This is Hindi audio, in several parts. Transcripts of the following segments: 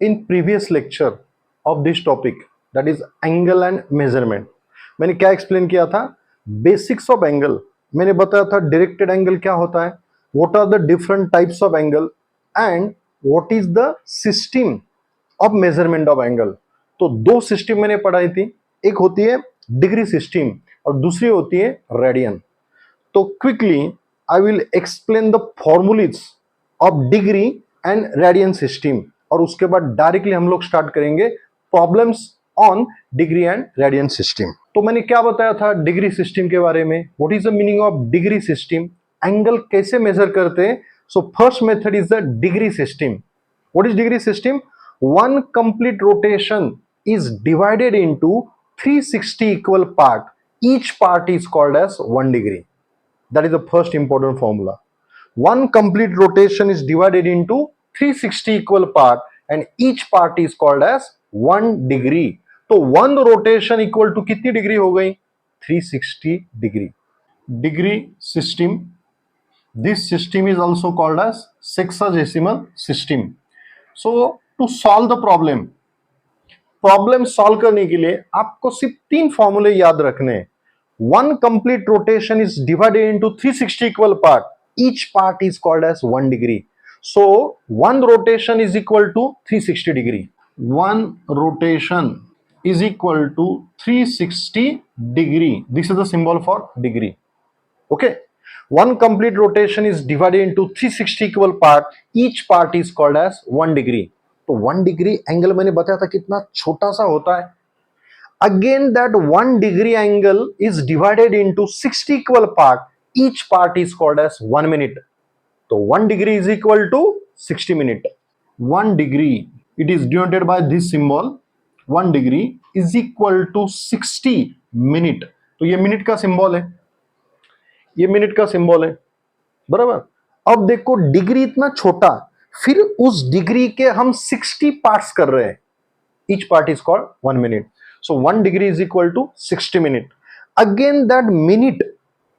in previous lecture of this topic, that is angle and measurement. मैंने क्या एक्सप्लेन किया था? Basics of angle. मैंने बताया था डायरेक्टेड एंगल क्या होता है, what are the different types of angle and what is the system of measurement of angle. तो दो सिस्टम मैंने पढ़ाई थी, एक होती है डिग्री सिस्टम और दूसरी होती है रेडियन. तो quickly I will explain the formulae of degree and radian system और उसके बाद डायरेक्टली हम लोग स्टार्ट करेंगे problems on degree and radian system. तो मैंने क्या बताया था डिग्री सिस्टम के बारे में, what is the meaning of degree system, angle कैसे मेजर करते हैं. So first method is the degree system. What is degree system? One complete rotation is divided into 360 equal part. Each part is called as 1 degree. That is the first important formula. One complete rotation is divided into 360 equal part and each part is called as 1 degree. तो one rotation equal to कितनी डिग्री हो गई? 360 degree. Degree system. This system is also called as sexagesimal system. So to solve the problem, problem solve करने के लिए आपको सिर्फ तीन फॉर्मूले याद रखने हैं. One complete rotation is divided into 360 equal part. Each part is called as 1 degree. So one rotation is equal to 360 degree. One rotation is equal to 360 degree. This is the symbol for degree. Okay, one complete rotation is divided into 360 equal part. Each part is called as 1 degree. तो 1 डिग्री एंगल मैंने बताया था कितना छोटा सा होता है. Again that 1 degree angle is divided into 60 equal part. Each part is called as 1 minute. तो 1 degree is equal to 60 minute. 1 degree it is denoted by this symbol. 1 degree is equal to 60 minute. तो ये मिनट का सिंबल है, ये मिनट का सिंबल है, बराबर. अब देखो डिग्री इतना छोटा, फिर उस डिग्री के हम 60 पार्ट्स कर रहे हैं. Each part is called 1 minute. So 1 degree is equal to 60 minute. Again that minute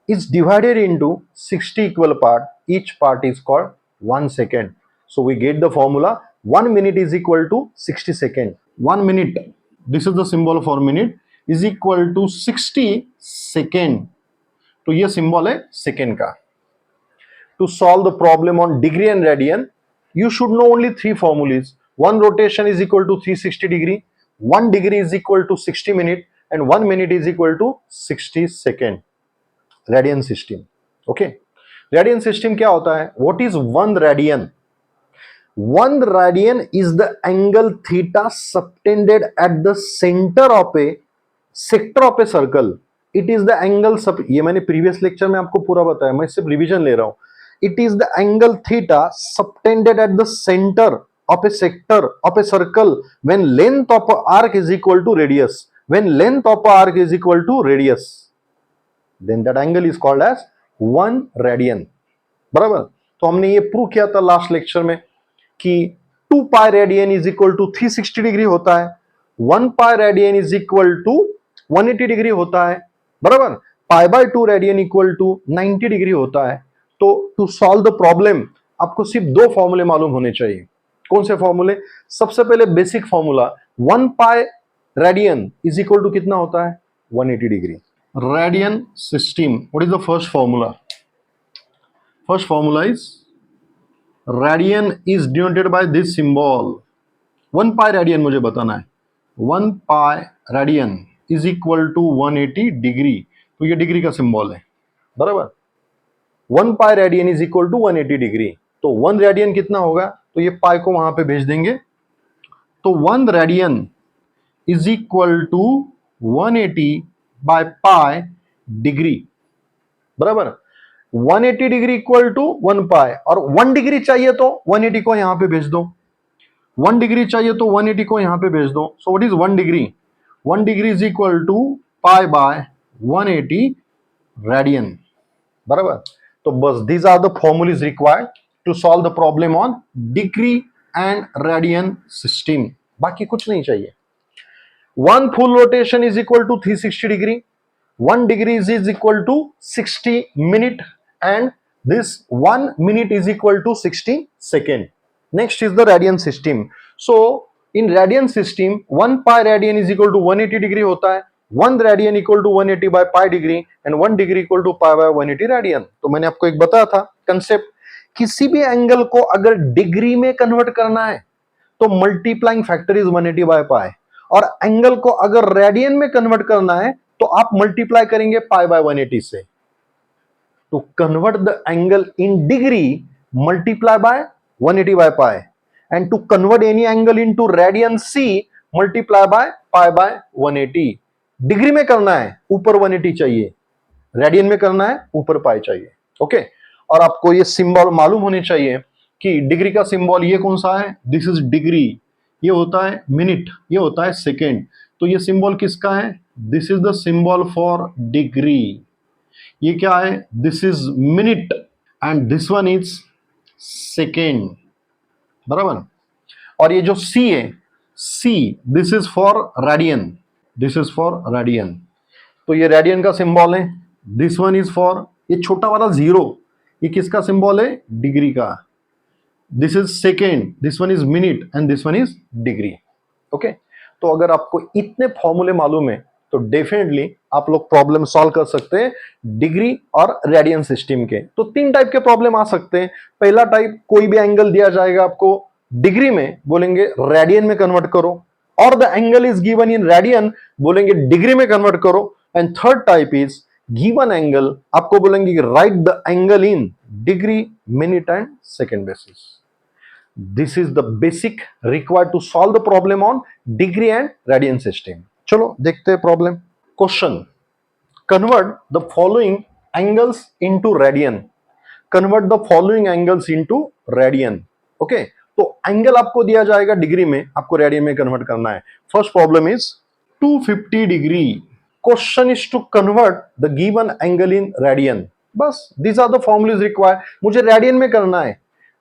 is divided into 60 equal part. Each part is called 1 second. So we get the formula 1 minute is equal to 60 second. 1 minute, this is the symbol for minute, is equal to 60 second. तो ये सिंबल है सेकेंड का. To solve the problem on degree and radian, you should know only three formulas. One rotation is equal to 360 degree, 1 degree is equal to 60 minute, and 1 minute is equal to 60 second. Radian system. Okay. Radian system क्या होता है? What is 1 radian? 1 radian is the angle theta subtended at the center of a sector of a circle. It is the angle ये मैंने previous lecture में आपको पूरा बताया, मैं सिर्फ रिवीजन ले रहा हूं. It is the angle theta subtended at the center of a sector of a circle when length of a arc is equal to radius. When length of a arc is equal to radius, then that angle is called as 1 radian. बराबर. तो हमने ये प्रूव किया था लास्ट लेक्चर में कि 2 pi radian is equal to 360 degree होता है, 1 pi radian is equal to 180 degree होता है, बराबर. Pi by 2 radian equal to 90 degree होता है. तो टू सॉल्व द प्रॉब्लम आपको सिर्फ दो फॉर्मूले मालूम होने चाहिए. कौन से फॉर्मूले? सबसे पहले basic formula 1 pi radian is equal to कितना होता है? 180 degree. Radian system, what is the first formula? First formula is radian is denoted by this symbol. 1 pi radian मुझे बताना है. 1 pi radian is equal to 180 degree. तो ये डिग्री का सिंबल है, बराबर. 1 pi radian is equal to 180 degree. तो 1 रेडियन कितना होगा? तो ये पाई को वहां पे भेज देंगे. तो 1 radian is equal to 180 by pi degree, बराबर. 180 डिग्री इक्वल टू 1 पाई, और 1 डिग्री चाहिए तो 180 को यहां पे भेज दो. 1 डिग्री चाहिए तो 180 को यहां पे भेज दो. So what is 1 degree? 1 degree is equal to pi by 180 radian, बराबर. तो बस these are the formulas required to solve the problem on degree and radian system. बाकी कुछ नहीं चाहिए. 1 full rotation is equal to 360 degree. 1 degree is equal to 60 minute, and this 1 minute is equal to 60 second. Next is the radian system. So in radian system 1 pi radian is equal to 180 degree होता है, 1 radian equal to 180 by pi degree and 1 degree equal to pi by 180 radian. तो मैंने आपको एक बताया था कंसेप्ट, किसी भी एंगल को अगर डिग्री में कन्वर्ट करना है तो मल्टीप्लाइंग फैक्टर इज 180 बाय पाई, और एंगल को अगर रेडियन में कन्वर्ट करना है तो आप मल्टीप्लाई करेंगे पाई बाय 180 से। तो convert the angle in degree multiply by 180 by pi, and to convert any angle into radian see multiply by pi by 180। Degree में करना है ऊपर 180 चाहिए, रेडियन में करना है ऊपर पाई चाहिए। ओके, और आपको ये सिंबल मालूम होने चाहिए कि डिग्री का सिंबल ये कौन सा है, दिस इज डिग्री, ये होता है मिनट, ये होता है सेकेंड। तो ये सिंबल किसका है, this is the symbol for degree. ये क्या है, this is minute and this one is second, बराबर। और ये जो सी है, see this is for radian, this is for radian. तो ये रेडियन का सिंबल है, दिस वन इज फॉर, ये छोटा वाला जीरो ये किसका सिंबल है, डिग्री का। This is second, this one is minute and this one is degree. Okay, तो अगर आपको इतने फॉर्मूले मालूम है तो डेफिनेटली आप लोग प्रॉब्लम सॉल्व कर सकते हैं डिग्री और रेडियन सिस्टम के। तो 3 टाइप के प्रॉब्लम आ सकते हैं। पहला टाइप, कोई भी एंगल दिया जाएगा आपको डिग्री में, बोलेंगे रेडियन में कन्वर्ट करो, और the angle is given in radian, बोलेंगे डिग्री में कन्वर्ट करो। And third type is given angle, आपको बोलेंगे कि write the angle in degree, minute and second basis. This is the basic required to solve the problem on degree and radian system. चलो देखते हैं problem. Question, convert the following angles into radian, convert the following angles into radian. Okay, तो एंगल आपको दिया जाएगा डिग्री में, आपको रेडियन में कन्वर्ट करना है। First problem is 250 degree, question is to convert the given angle in radian. बस these are the formulas required. मुझे रेडियन में करना है,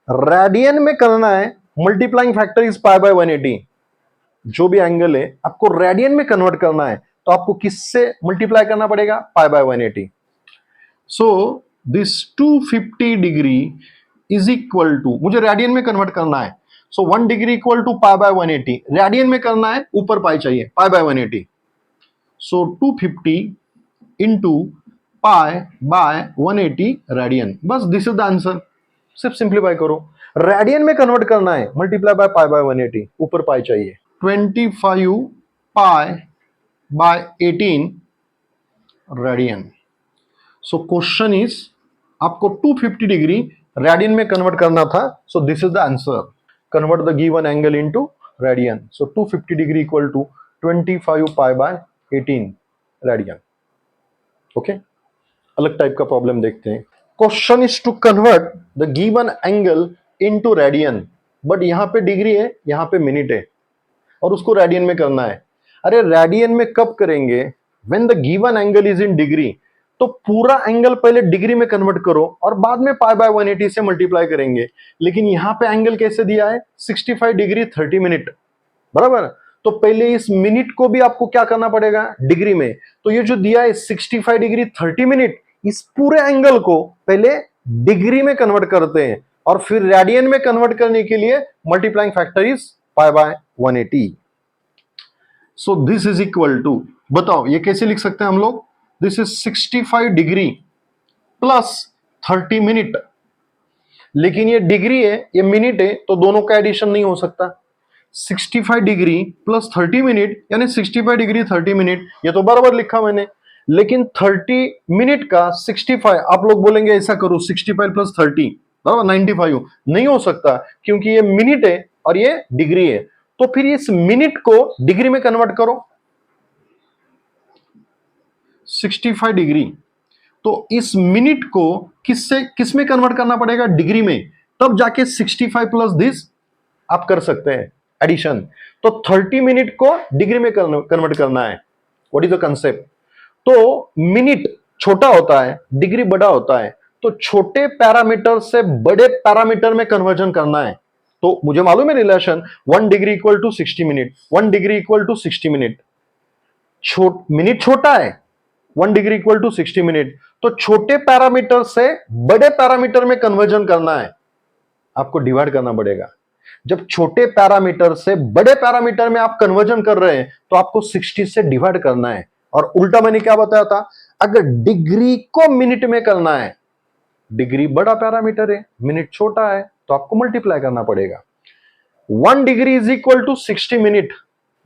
रेडियन में करना है, multiplying factor is pi by 180। जो भी एंगल है आपको रेडियन में कन्वर्ट करना है तो आपको किससे मल्टीप्लाई करना पड़ेगा, pi by 180। So this 250 degree is equal to, मुझे रेडियन में कन्वर्ट करना है, so 1 degree equal to pi by 180। Radian में करना है, ऊपर पाई चाहिए, pi by 180। So 250 into pi by 180 radian. बस दिस इज द आंसर। सिर्फ सिंप्लीफाई करो, रेडियन में कन्वर्ट करना है, मल्टीप्लाई बाय पाई बाय 180, ऊपर पाई चाहिए। 25 pi by 18 radian. So question is, आपको 250 डिग्री रेडियन में कन्वर्ट करना था, so this is the answer. Convert the given angle into radian. So 250 degree equal to 25 pi by 18 radian. Okay, अलग टाइप का प्रॉब्लम देखते हैं। Question is to convert the given angle into radian, but यहां पे डिग्री है, यहां पे मिनट है, और उसको रेडियन में करना है। अरे रेडियन में कब करेंगे, when the given angle is in degree. तो पूरा एंगल पहले डिग्री में कन्वर्ट करो और बाद में पाई बाय 180 से मल्टीप्लाई करेंगे। लेकिन यहां पे एंगल कैसे दिया है, 65 डिग्री 30 मिनट, बराबर। तो पहले इस मिनट को भी आपको क्या करना पड़ेगा, डिग्री में। तो ये जो दिया है 65 डिग्री 30 मिनट, इस पूरे एंगल को पहले डिग्री में कन्वर्ट करते हैं और फिर रेडियन में कन्वर्ट करने के लिए multiplying factor is pi by 180। So this is equal to, बताओ ये कैसे लिख सकते हैं हम लोग, this is 65 degree plus 30 minute. लेकिन ये डिग्री है, ये मिनट है, तो दोनों का एडिशन नहीं हो सकता। 65 डिग्री प्लस 30 मिनट यानी 65 डिग्री 30 मिनट, ये तो बराबर लिखा मैंने। लेकिन 30 मिनट का 65, आप लोग बोलेंगे ऐसा करो 65 प्लस 30 बराबर 95, नहीं हो सकता क्योंकि ये मिनट है और ये डिग्री है। तो फिर इस मिनट को डिग्री में कन्वर्ट करो, 65 डिग्री। तो इस मिनट को किस में कन्वर्ट करना पड़ेगा, डिग्री में, तब जाके 65 प्लस दिस आप कर सकते हैं एडिशन। तो 30 मिनट को डिग्री में कन्वर्ट करना है। व्हाट इज द कंसेप्ट, तो मिनट छोटा होता है, डिग्री बड़ा होता है, तो छोटे पैरामीटर से बड़े पैरामीटर में कन्वर्जन करना है। तो मुझे मालूम है relation, 1 degree equal to 60 minute, 1 degree equal to 60 minute. Minute छोटा है, 1 डिग्री इक्वल टू 60 मिनट, तो छोटे पैरामीटर से बड़े पैरामीटर में कन्वर्जन करना है, आपको डिवाइड करना पड़ेगा। जब छोटे पैरामीटर से बड़े पैरामीटर में आप कन्वर्जन कर रहे हैं तो आपको 60 से डिवाइड करना है। और उल्टा मैंने क्या बताया था, अगर डिग्री को मिनट में करना है, डिग्री बड़ा पैरामीटर है, मिनट छोटा है, तो आपको मल्टीप्लाई करना पड़ेगा। 1 degree is equal to 60 minute,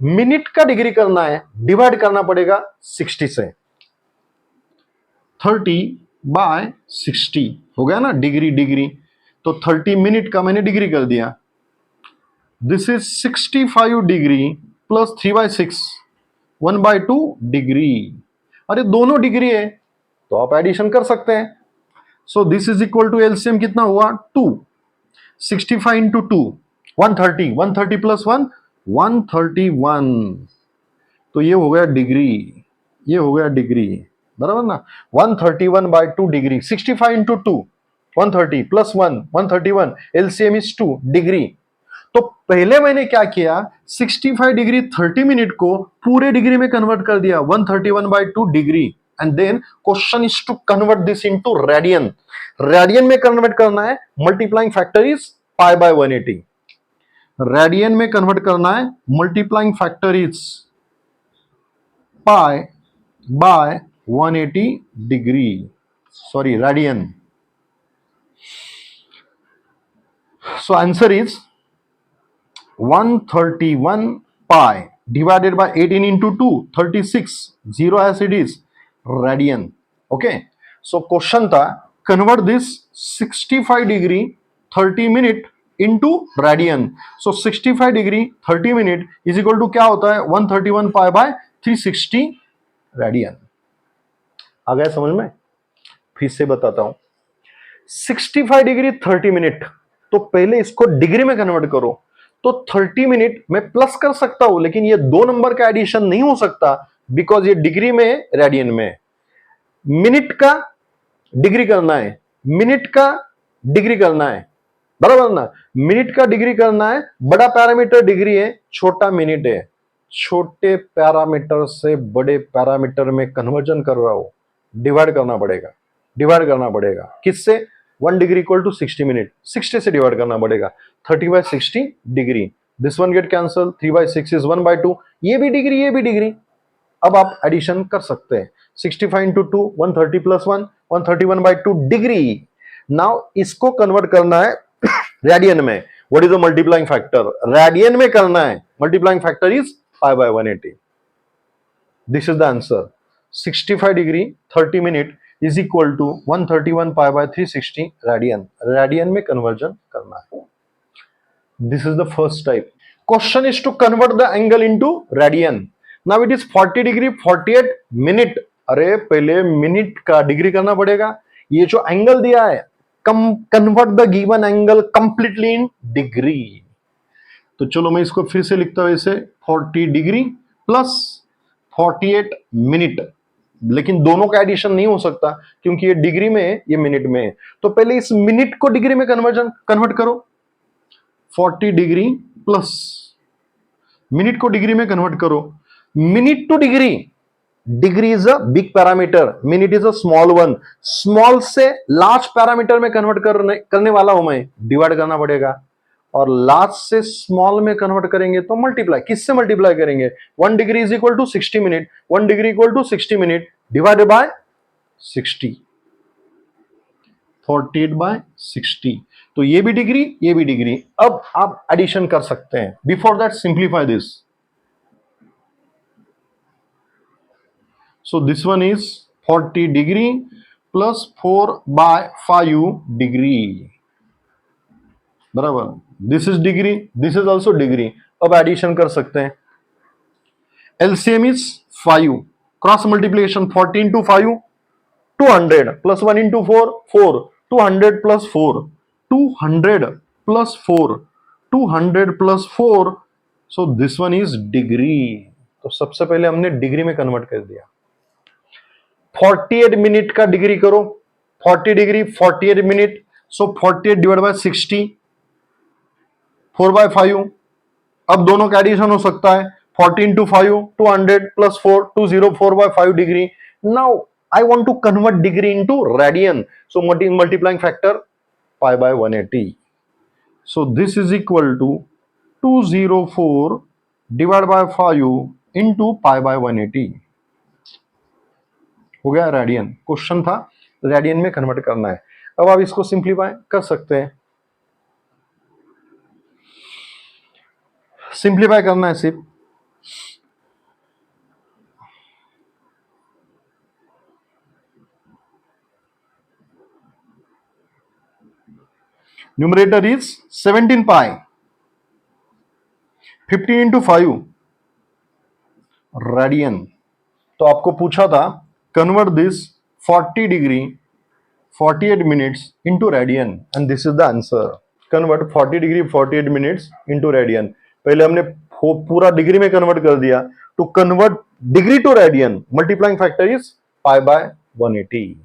minute का डिग्री करना है, डिवाइड करना पड़ेगा 60 से। 30/60 हो गया ना, डिग्री डिग्री, तो 30 मिनट का मैंने डिग्री कर दिया। This is 65 degree plus 3/6, 1/2 degree. अरे दोनों डिग्री है तो आप एडिशन कर सकते हैं। So this is equal to LCM कितना हुआ, 2। 65 इंटू 2 130, 130 प्लस 1 131, तो ये हो गया डिग्री, ये हो गया डिग्री, बराबर ना। 131/2 degree, 65 into 2 130 plus 1 131, LCM is 2 degree. तो पहले मैंने क्या किया, 65 डिग्री 30 मिनट को पूरे डिग्री में कन्वर्ट कर दिया, 131/2 degree, and then question is to convert this into radian. Radian में कन्वर्ट करना है, मल्टीप्लाइंग फैक्टर इज π/180। रेडियन में कन्वर्ट करना है, multiplying factor is π/180 degree, sorry radian. So answer is 131 pi divided by 18 into 2, 36, 0 as it is, radian. Okay, so question था, convert this 65 degree 30 minute into radian. So 65 degree 30 minute is equal to क्या होता है, 131 pi by 360 radian. आ गया समझ में? फिर से बताता हूं, 65 डिग्री 30 मिनट, तो पहले इसको डिग्री में कन्वर्ट करो, तो 30 मिनट में प्लस कर सकता हूं, लेकिन ये दो नंबर का एडिशन नहीं हो सकता, बिकॉज ये डिग्री में है, रेडियन में। मिनट का डिग्री करना है, मिनट का डिग्री करना है, बराबर ना, मिनट का डिग्री करना है, बड़ा पैरामीटर डिग्री है, छोटा मिनट है। छोटे पैरामीटर से बड़े पैरामीटर में कन्वर्जन कर रहा हो, डिवाइड करना पड़ेगा, डिवाइड करना पड़ेगा किससे, 1 डिग्री इक्वल टू 60 मिनट, 60 से डिवाइड करना पड़ेगा, 30/60 degree, this one get cancel, 3/6 is 1/2, ये भी डिग्री, ये भी डिग्री। अब आप एडिशन कर सकते हैं, 65 इंटू 2 130 प्लस 1 131/2 डिग्री। नाउ इसको कन्वर्ट करना है रेडियन में, what is the multiplying factor, radian में करना है, multiplying factor is π/180। This is the answer, 65 degree 30 minute is equal to 131 π/360 radian, radian में कन्वर्जन करना है। This is the first type. Question is to convert the angle into radian. Now it is 40 degree 48 minute, अरे पहले मिनट का डिग्री करना पड़ेगा, ये जो एंगल दिया है, convert the given angle completely in degree. तो चलो मैं इसको फिर से लिखता हूं ऐसे, 40 डिग्री प्लस 48 मिनट, लेकिन दोनों का एडिशन नहीं हो सकता क्योंकि ये डिग्री में है, ये मिनट में है। तो पहले इस मिनट को डिग्री में कन्वर्ट करो, 40 डिग्री प्लस मिनट को डिग्री में कन्वर्ट करो, minute two degree, degree is a big parameter, minute is a small one, small से लार्ज पैरामीटर में कन्वर्ट करने वाला हूं मैं, डिवाइड करना पड़ेगा, और लार्ज से स्मॉल में कन्वर्ट करेंगे तो मल्टीप्लाई, किससे मल्टीप्लाई करेंगे, 1 degree is equal to 60 minute, 1 degree equal to 60 minute divided by 60, 48/60, तो ये भी डिग्री, ये भी डिग्री। अब आप एडिशन कर सकते हैं, before that simplify this. So this one is 40 degree plus 4/5 degree, बराबर, this is degree, this is also degree. अब एडिशन कर सकते हैं, LCM is 5, cross multiplication 40 into 5 200 plus 1 into 4 4, 200 plus 4 200 plus 4 200 plus 4, so this one is degree. तो सबसे पहले हमने डिग्री में कन्वर्ट कर दिया, 48 मिनट का डिग्री करो, 40 degree 48 minute, so 48 divide by 60, 4/5। अब दोनों का एडिशन हो सकता है, 40 into 5 200 plus 4 204/5 degree. Now I want to convert degree into radian, so multiplying factor π/180। So this is equal to 204 divided by 5 into pi by 180. हो गया रेडियन, क्वेश्चन था रेडियन में कन्वर्ट करना है। अब आप इसको सिंप्लीफाई कर सकते हैं, सिंप्लीफाई करना है सिर्फ। Numerator is 17 pi, 15 into 5 radian. तो आपको पूछा था convert this 40 degree 48 minutes into radian and this is the answer. Convert 40 degree 48 minutes into radian. पहले हमने पूरा डिग्री में कन्वर्ट कर दिया। To convert degree to radian multiplying factor is pi by 180।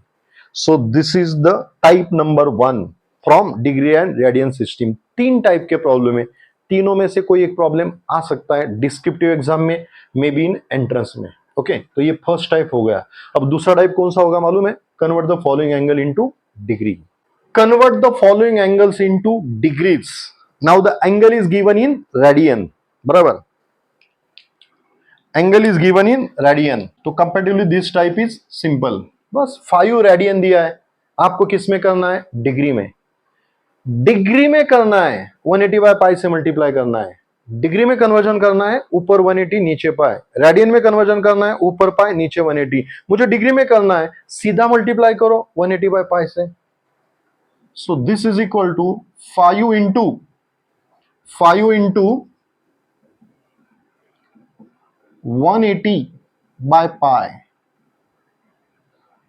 So this is the type number 1 from degree and radian system. 3 type के प्रॉब्लम है, तीनों में से कोई एक प्रॉब्लम आ सकता है डिस्क्रिप्टिव एग्जाम में, मे बी इन एंट्रेंस में। ओके तो ये फर्स्ट टाइप हो गया। अब दूसरा टाइप कौन सा होगा मालूम है? Convert the following angle into degree. Convert the following angles into degrees. Now the angle is given in radian, बराबर, angle is given in radian. तो comparatively this type is simple. बस 5 रेडियन दिया है, आपको किस में करना है? डिग्री में। डिग्री में करना है 180 बाय पाई से मल्टीप्लाई करना है। डिग्री में कन्वर्जन करना है ऊपर 180 नीचे पाई। रेडियन में कन्वर्जन करना है ऊपर पाई नीचे 180। मुझे डिग्री में करना है, सीधा मल्टीप्लाई करो 180 बाय पाई से। So this is equal to 5 into 180 by pi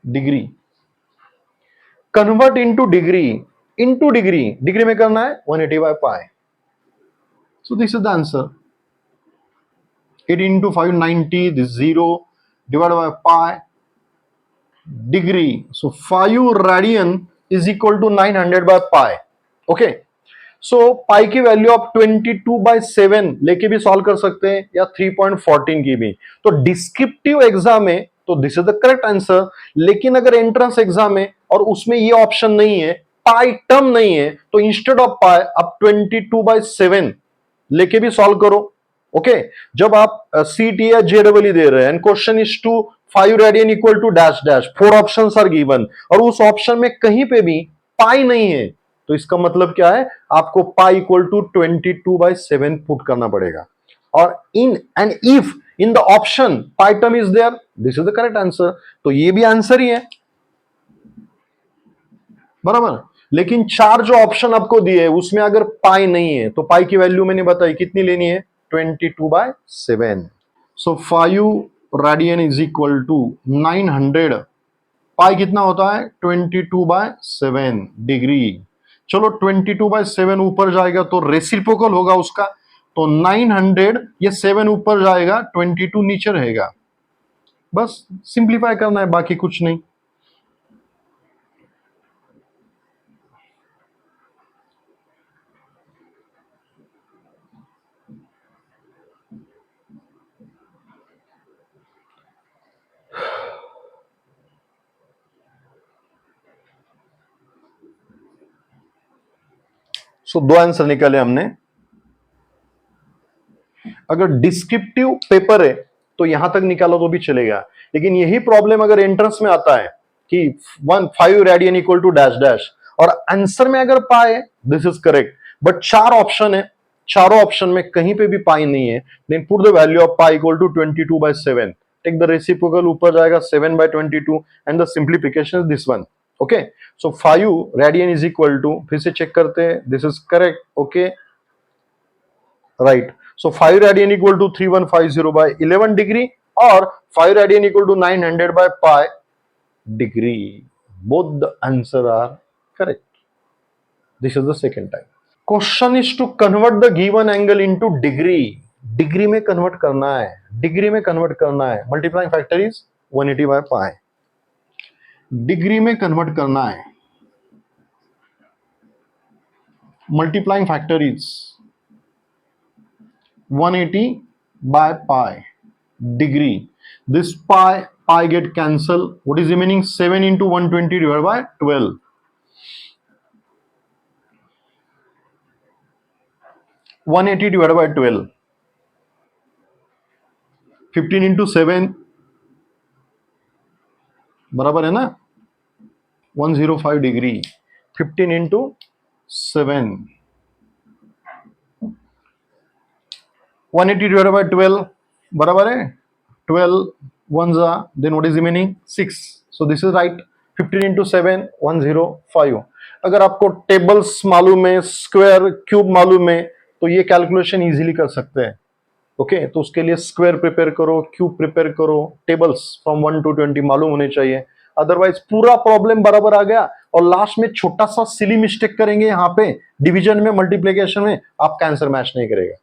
degree. Convert into degree, degree में करना है 180 by pi. So this is the answer. 80 into 5 90, this 0 divided by pi degree. So 5 radian is equal to 900 by pi. Okay. So pi की वैल्यू आप 22/7 लेके भी सॉल्व कर सकते हैं या 3.14 की भी। तो डिस्क्रिप्टिव एग्जाम में तो this is the correct answer. लेकिन अगर एंट्रेंस एग्जाम में और उसमें ये ऑप्शन नहीं है, पाई टर्म नहीं है, तो इंस्टेड ऑफ पाई आप 22/7 लेके भी सॉल्व करो। ओके जब आप सीटी या जेडब्ल्यू दे रहे हैं and question is to 5 radian equal to dash dash, 4 options are given और उस ऑप्शन में कहीं पे भी पाई नहीं है, तो इसका मतलब क्या है? आपको पाई इक्वल टू 22/7 पुट करना पड़ेगा। और in and if in the option pi term is there, this is the correct answer. तो ये भी आंसर ही है, बराबर। लेकिन 4 जो ऑप्शन आपको दिए है उसमें अगर पाई नहीं है तो पाई की वैल्यू मैंने बताई कितनी लेनी है? 22/7। सो 5 रेडियन इज इक्वल टू 900। पाई कितना होता है? 22/7 डिग्री। चलो 22/7 ऊपर जाएगा तो रेसिप्रोकल होगा उसका, तो 900 ये 7 ऊपर जाएगा 22 नीचे रहेगा। बस सिंप्लीफाई करना है, बाकी कुछ नहीं। सो 2 आंसर निकाले हमने। अगर डिस्क्रिप्टिव पेपर है तो यहां तक निकालो तो भी चलेगा, लेकिन यही प्रॉब्लम अगर एंट्रेंस में आता है कि 5 radian equal to dash dash और आंसर में अगर पाए, this is correct, but 4 option है, चारों ऑप्शन में कहीं पे भी पाई नहीं है, then put the value of pi equal to 22/7। Take the reciprocal, ऊपर जाएगा 7/22 and the simplification is this one. Okay so 5 radian is equal to, फिर से चेक करते हैं, this is correct. Okay right, so 5 radian equal to 3150 by 11 degree or 5 radian equal to 900 by pi degree. Both the answer are correct. This is the second type. Question is to convert the given angle into degree. Degree में कन्वर्ट करना है, डिग्री में कन्वर्ट करना है। Multiplying factor is 180 by pi. Degree में कन्वर्ट करना है, multiplying factor is 180 by pi degree. This pi get cancel. What is remaining? 7 into 120 divided by 12. 180 divide by 12, 15 into 7 बराबर है ना 105 डिग्री। 15 इंटू 7, 180 डिवाइड बाय 12 बराबर है 12 वन जा, then what is remaining 6, so this is right. 15 into 7 105। अगर आपको टेबल्स मालूम है, स्क्वायर क्यूब मालूम है, तो ये कैलकुलेशन इजीली कर सकते हैं। ओके तो उसके लिए स्क्वायर प्रिपेयर करो, क्यूब प्रिपेयर करो, टेबल्स फ्रॉम 1 to 20 मालूम होने चाहिए, अदरवाइज पूरा प्रॉब्लम बराबर आ गया और लास्ट में छोटा सा सिली मिस्टेक करेंगे यहाँ पे डिवीजन में, मल्टीप्लिकेशन में, आपका आंसर मैच नहीं करेगा।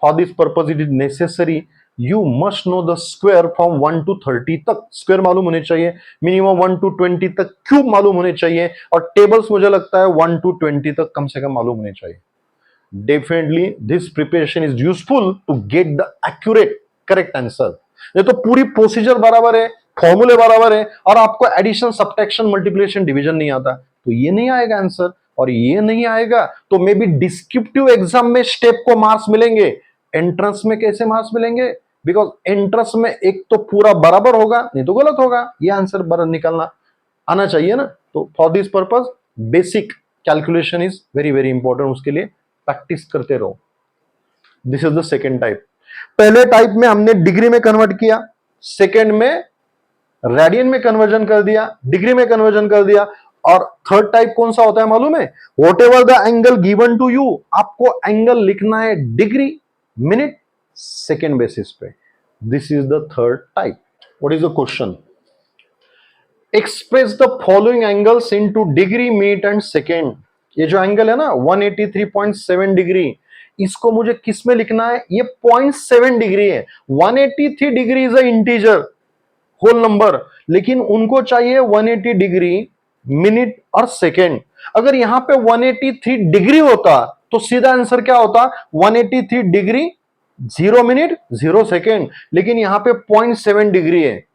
For this purpose it is necessary you must know the square from 1 to 30 तक स्क्वायर मालूम होने चाहिए, मिनिमम 1 to 20 तक क्यूब मालूम होने चाहिए, और टेबल्स मुझे लगता है 1 to 20 तक कम से कम मालूम होने चाहिए। Definitely this preparation is useful to get the accurate correct answer। ये तो पूरी प्रोसीजर बराबर है, फॉर्मूले बराबर है, और आपको एडिशन सब्ट्रैक्शन मल्टीप्लिकेशन डिवीजन नहीं आता तो ये नहीं आएगा आंसर, और ये नहीं आएगा तो मे बी डिस्क्रिप्टिव एग्जाम में स्टेप को मार्क्स मिलेंगे, एंट्रेंस में कैसे मार्क्स मिलेंगे? बिकॉज एंट्रेंस में एक तो पूरा बराबर होगा नहीं तो गलत होगा, ये आंसर बराबर निकलना आना चाहिए ना। तो for this purpose basic calculation is very very important, उसके लिए प्रैक्टिस करते रहो। This is the second type. पहले टाइप में हमने डिग्री में कन्वर्ट किया, सेकेंड में रेडियन में कन्वर्जन कर दिया, डिग्री में कन्वर्जन कर दिया, और थर्ड टाइप कौन सा होता है मालूम है? Whatever the angle given to you, आपको एंगल लिखना है डिग्री, मिनट, सेकेंड बेसिस पे। This is the third type. What is the question? Express the following angles into degree, minute and second. ये जो एंगल है ना 183.7 डिग्री, इसको मुझे किस में लिखना है? ये 0.7 डिग्री है। 183 degree is a integer whole number, लेकिन उनको चाहिए 180 डिग्री, मिनट और सेकेंड। अगर यहां पे 183 डिग्री होता तो सीधा आंसर क्या होता? 183 डिग्री 0 मिनट 0 सेकेंड, लेकिन यहां पे 0.7 डिग्री है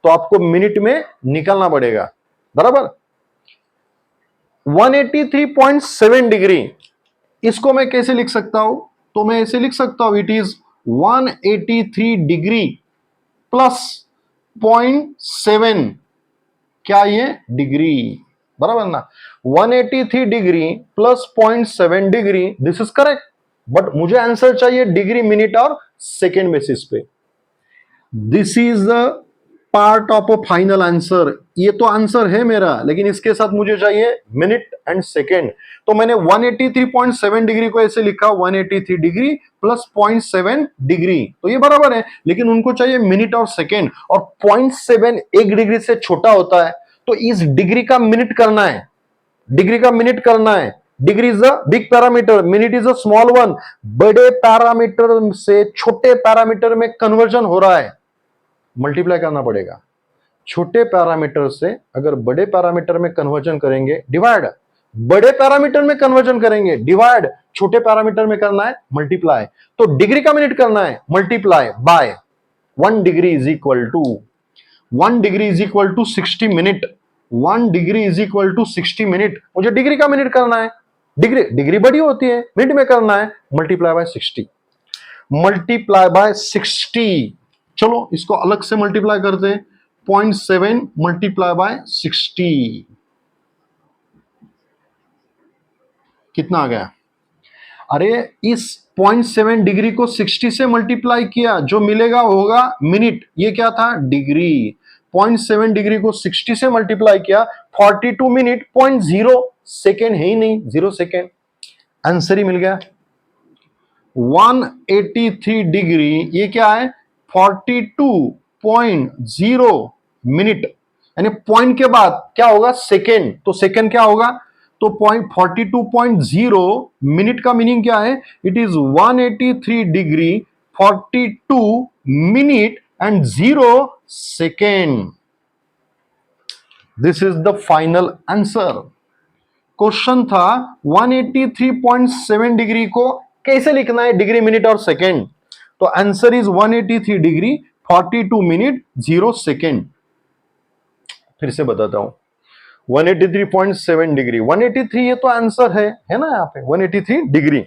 तो आपको मिनट में निकलना पड़ेगा, बराबर। 183.7 डिग्री, इसको मैं कैसे लिख सकता हूं? तो मैं ऐसे लिख सकता हूं, इट इज 183 डिग्री प्लस 0.7, क्या ये डिग्री, बराबर ना? 183 degree plus 0.7 degree, this is correct, but मुझे आंसर चाहिए डिग्री, मिनट और सेकेंड बेसिस पे। This is the part of a final answer. ये तो आंसर है मेरा, लेकिन इसके साथ मुझे चाहिए मिनट एंड सेकेंड। तो मैंने 183.7 डिग्री को ऐसे लिखा, 183 डिग्री प्लस 0.7 डिग्री, तो ये बराबर है, लेकिन उनको चाहिए मिनट और सेकेंड, और 0.7 1 डिग्री से छोटा होता है, तो इस डिग्री का मिनट करना है, डिग्री का मिनट करना है। Degree is a big parameter, minute is a small one. बड़े पैरामीटर से छोटे पैरामीटर में कन्वर्जन हो रहा है, मल्टीप्लाई करना पड़ेगा। छोटे पैरामीटर से अगर बड़े पैरामीटर में कन्वर्जन करेंगे, डिवाइड, बड़े पैरामीटर में कन्वर्जन करेंगे, डिवाइड, छोटे पैरामीटर में करना है मल्टीप्लाई। तो डिग्री का मिनट करना है, multiply by 1 degree is equal to 1 degree is equal to 60 minute. 1 degree is equal to 60 minute. मुझे डिग्री का मिनट करना है, डिग्री डिग्री बड़ी होती है, मिनट में करना है, मल्टीप्लाई बाय 60, मल्टीप्लाई बाय 60। चलो इसको अलग से मल्टीप्लाई करते हैं, 0.7 मल्टीप्लाई बाय 60, कितना आ गया? अरे इस 0.7 डिग्री को 60 से मल्टीप्लाई किया, जो मिलेगा होगा मिनट, ये क्या था? डिग्री। 0.7 डिग्री को 60 से मल्टीप्लाई किया, 42 मिनट, 0.0 सेकेंड है ही नहीं, 0 सेकेंड, आंसर ही मिल गया। 183 डिग्री, ये क्या है? 42.0 मिनट, यानी पॉइंट के बाद क्या होगा? सेकेंड, तो सेकेंड क्या होगा? तो 42.0 मिनट का मीनिंग क्या है? It is 183 degree 42 minute and 0 second. This is the final answer. Question था 183.7 डिग्री को कैसे लिखना है, डिग्री, मिनट और सेकेंड। तो answer is 183 degree 42 minute 0 second. फिर से बताता हूं, 183.7 डिग्री, 183 ये तो आंसर है ना यहाँ पे, 183 degree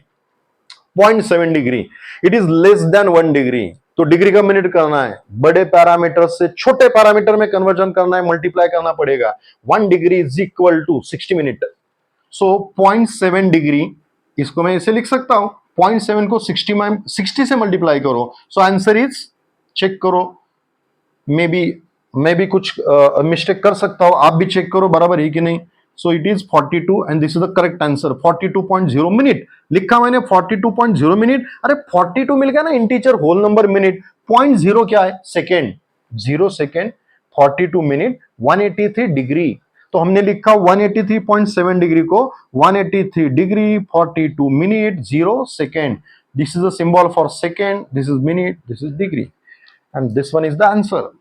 0.7 degree, it is less than 1 degree. तो डिग्री का मिनट करना है, बड़े पैरामीटर से छोटे पैरामीटर में कन्वर्जन करना है, मल्टीप्लाई करना पड़ेगा। 1 degree is equal to 60 minute. So 0.7 degree, इसको मैं ऐसे लिख सकता हूं, 0.7 को 60 से मल्टीप्लाई करो। सो आंसर इज, चेक करो, मे बी मैं भी कुछ मिस्टेक कर सकता हूं, आप भी चेक करो बराबर है कि नहीं। So it is 42 and this is the correct answer. 42.0 minute लिखा मैंने, 42.0 मिनट। अरे 42 मिल गया ना, इंटीजर होल नंबर मिनट। 0.0 क्या है, सेकेंड, 0 सेकेंड। 42 minute 183 degree. तो हमने लिखा 183.7 डिग्री को 183 degree 42 minute 0 second. This is a symbol for second, this is minute, this is degree, and this one is the answer.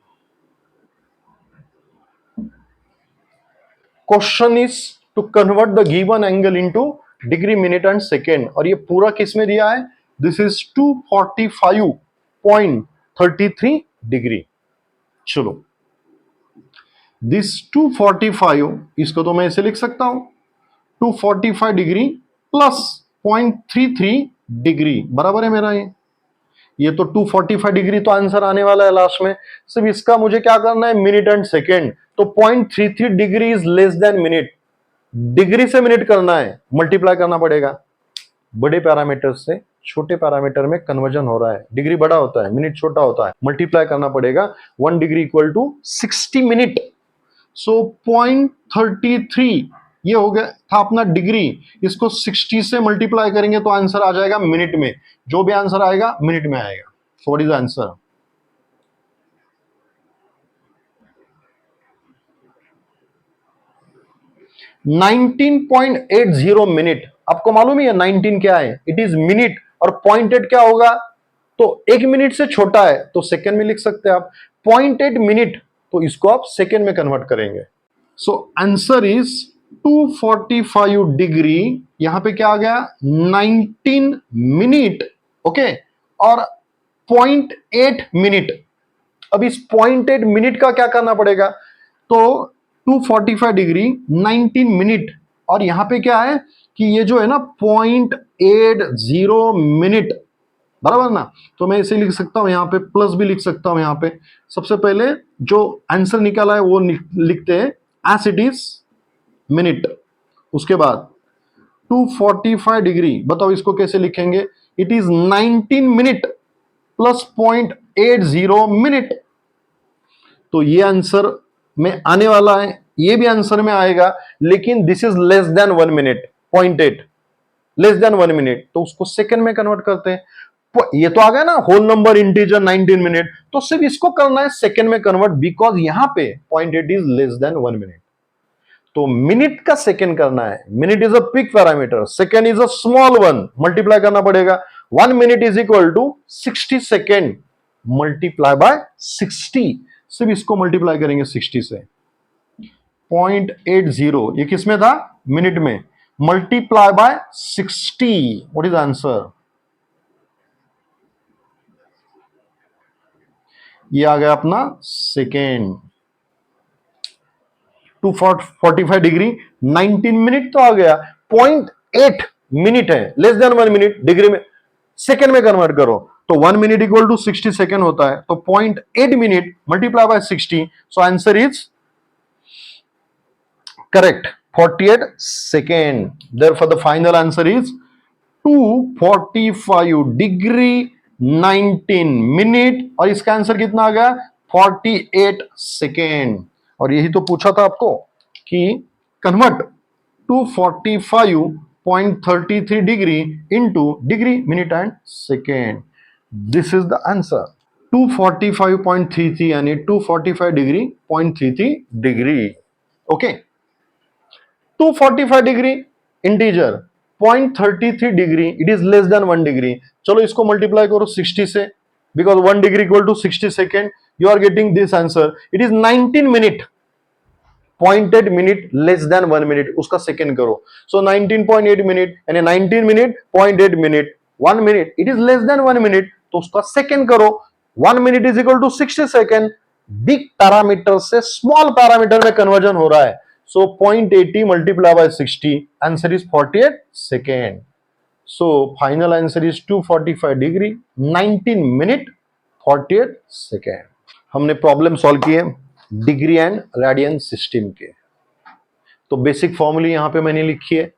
Question is to convert the given angle into degree, minute and second. और ये पूरा किस में दिया है, दिस इज 245.33 डिग्री। चलो, दिस 245, इसको तो मैं ऐसे लिख सकता हूं, 245 डिग्री प्लस 0.33 डिग्री बराबर है मेरा ये तो 245 डिग्री तो आंसर आने वाला है लास्ट में। सिर्फ इसका मुझे क्या करना है, मिनट एंड सेकेंड। तो 0.33 degree is less then minute, degree से मिनट करना है, मल्टीप्लाई करना पड़ेगा। बड़े पैरामीटर से छोटे पैरामीटर में कन्वर्जन हो रहा है, डिग्री बड़ा होता है, मिनट छोटा होता है, मल्टीप्लाई करना पड़ेगा। 1 डिग्री इक्वल टू 60 मिनट। सो 0.33 ये हो गया था अपना डिग्री, इसको 60 से मल्टीप्लाई करेंगे तो आंसर आ जाएगा मिनट में। जो भी आंसर आएगा मिनट में आएगा। सो व्हाट इज आंसर, 19.80 मिनट। आपको मालूम है 19 क्या है, इट इज मिनट, और 0.8 क्या होगा, तो 1 मिनट से छोटा है तो सेकेंड में लिख सकते हैं आप। 0.8 मिनट, तो इसको आप सेकेंड में कन्वर्ट करेंगे। सो आंसर इज 245 डिग्री, यहां पे क्या आ गया, 19 मिनट, ओके, और 0.8 मिनट। अब इस 0.8 मिनट का क्या करना पड़ेगा, तो 245 डिग्री 19 मिनट, और यहां पे क्या है कि ये जो है ना 0.80 मिनट बराबर ना। तो मैं इसे लिख सकता हूं, यहां पे प्लस भी लिख सकता हूं। यहां पे सबसे पहले जो आंसर निकाला है वो लिखते हैं एज इट इज मिनट। उसके बाद 245 डिग्री, बताओ इसको कैसे लिखेंगे, it is 19 minute plus 0.80 minute. तो ये आंसर में आने वाला है, ये भी आंसर में आएगा, लेकिन this is less than 1 minute. 0.8 less than 1 minute, तो उसको सेकंड में कन्वर्ट करते हैं। ये तो आ गया ना होल नंबर इंटीजर 19 मिनट, तो सिर्फ इसको करना है सेकंड में कन्वर्ट, बिकॉज यहां पे 0.8 इज लेस देन 1 मिनट। तो मिनट का सेकंड करना है, minute is a big parameter, second is a small one, multiply करना पड़ेगा। 1 minute is equal to 60 second multiply by 60, सिर्फ इसको मल्टीप्लाई करेंगे 60 से। 0.80 ये किसमें था, मिनट में, multiply by 60, what is answer, ये आ गया अपना सेकेंड। 245 डिग्री 19 मिनट तो आ गया, 0.8 मिनट है, लेस देन 1 मिनट, डिग्री में सेकेंड में कन्वर्ट करो तो 1 मिनट इक्वल टू 60 सेकेंड होता है। तो 0.8 minute multiply by 60, so answer is correct 48 second. Therefore the final answer is 245 degree 19 minute, और इसका आंसर कितना आ गया, 48 सेकेंड। और यही तो पूछा था आपको कि convert 245.33 degree into degree, minute and second. This is the answer 245.33 यानी 245 degree 0.33 degree. Okay, 245 degree integer 0.33 degree, it is less than 1 degree. चलो इसको मल्टीप्लाई करो 60 से, because 1 degree equal to 60 second, you are getting this answer, it is 19 minute. 0.8 minute less than 1 minute, उसका सेकेंड करो। सो 19.8 मिनट यानी 19 minute 0.8 minute, 1 minute it is less than 1 minute, तो उसका सेकेंड करो। 1 minute is equal to 60 second. Big parameter से स्मॉल पैरामीटर में कन्वर्जन हो रहा है, so 0.80 multiplied by 60, answer is 48 second. So final answer is 245 degree 19 minute 48 second. हमने प्रॉब्लम सॉल्व किए डिग्री एंड रेडियन सिस्टम के। तो बेसिक फॉर्मूले यहां पे मैंने लिखी है।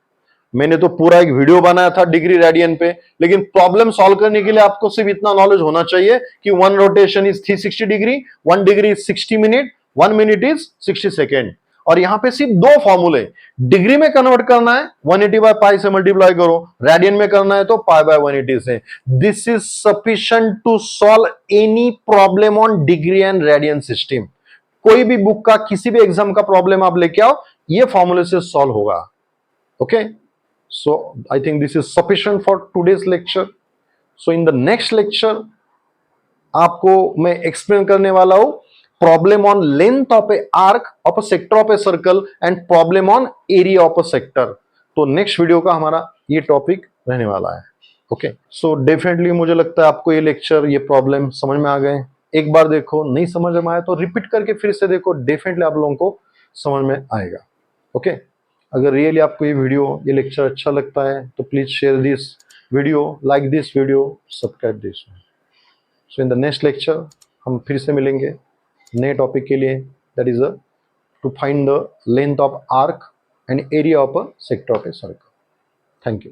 मैंने तो पूरा एक वीडियो बनाया था डिग्री रेडियन पे, लेकिन प्रॉब्लम सॉल्व करने के लिए आपको सिर्फ इतना नॉलेज होना चाहिए कि 1 rotation is 360 degree, 1 degree is 60 minute, 1 minute is 60 second. और यहां पे सिर्फ दो फॉर्मूले, डिग्री में कन्वर्ट करना है 180 बाय पाई से मल्टीप्लाई करो, रेडियन में करना है तो पाई बाय 180 से। This is sufficient to solve any problem on degree and radian system. कोई भी बुक का किसी भी एग्जाम का प्रॉब्लम आप लेके आओ, ये फॉर्मूले से सॉल्व होगा। Okay, so I think this is sufficient for today's lecture. So in the next lecture आपको मैं एक्सप्लेन करने वाला हूं problem on length of A arc of a sector of a circle and problem on area of a sector. तो नेक्स्ट वीडियो का हमारा ये टॉपिक रहने वाला है। ओके, सो डेफिनेटली मुझे लगता है आपको ये लेक्चर, ये प्रॉब्लम समझ में आ गए। एक बार देखो, नहीं समझ में आया तो रिपीट करके फिर से देखो, डेफिनेटली आप लोगों को समझ में आएगा। ओके, अगर रियली आपको ये वीडियो, ये लेक्चर अच्छा लगता है तो please share this video, like this video, subscribe this. So in the next lecture हम फिर से मिलेंगे नए टॉपिक के लिए, that is to find the length of arc and area of a sector of a circle. Thank you.